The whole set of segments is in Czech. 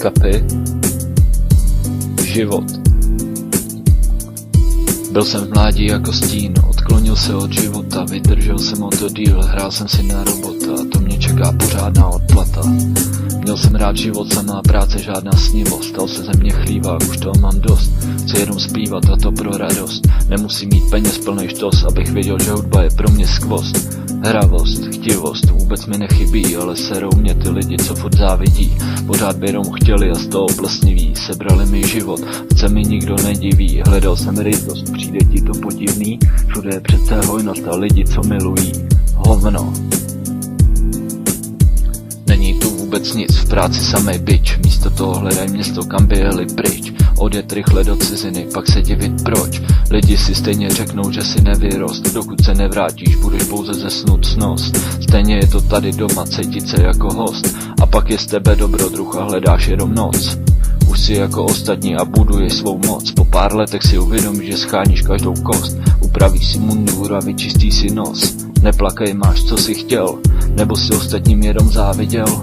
kapy. Život. Byl jsem v mládí jako stín, odklonil se od života, vydržel jsem o to díl, hrál jsem si na robota, to mě čeká pořádná odplata. Měl jsem rád život, samá práce, žádná snivost, stal se ze mě chlívák, už toho mám dost. Chci jenom zpívat a to pro radost, nemusím mít peněz plnej štos, abych věděl, že hudba je pro mě skvost. Hravost, chtivost, vůbec mi nechybí, ale serou mě ty lidi, co furt závidí. Pořád by jenom chtěli a z toho plesniví, sebrali mi život, se mi nikdo nediví. Hledal jsem rychlost, přijde ti to podivný, všude je přece hojnost a lidi, co milují. Hovno. Není tu vůbec nic, v práci samej bič, místo toho hledaj město, kam by jeli pryč. Odjet rychle do ciziny, pak se divit proč. Lidi si stejně řeknou, že si nevyrost, dokud se nevrátíš, budeš pouze zesnut snost. Stejně je to tady doma, cítit se jako host, a pak je z tebe dobrodruh a hledáš jenom noc. Už si jako ostatní a buduješ svou moc, po pár letech si uvědomíš, že scháníš každou kost. Upravíš si mundur a vyčistíš si nos. Neplakej, máš co si chtěl, nebo si ostatním jenom záviděl.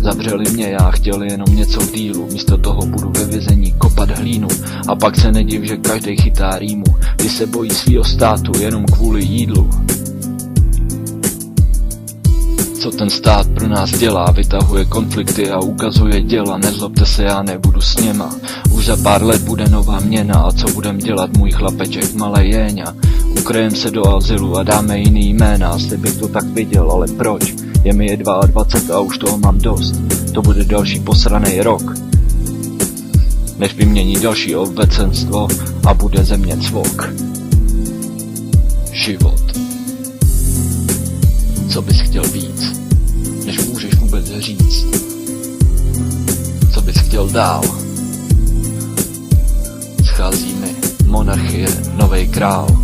Zavřeli mě, já chtěl jenom něco v dílu, místo toho budu ve vězení kopat hlínu. A pak se nediv, že každej chytá rýmu, když se bojí svýho státu jenom kvůli jídlu. Co ten stát pro nás dělá, vytahuje konflikty a ukazuje děla, nezlobte se, já nebudu s něma. Už za pár let bude nová měna a co budem dělat, můj chlapeček malej Jéňa. Ukryjem se do azylu a dáme jiný jména, asi bych to tak viděl, ale proč? Je mi 22 a už toho mám dost, to bude další posranej rok. Než vymění další obecenstvo a bude ze mě cvok. Život. Co bys chtěl víc, než můžeš vůbec říct? Co bys chtěl dál? Schází mi monarchie, novej král.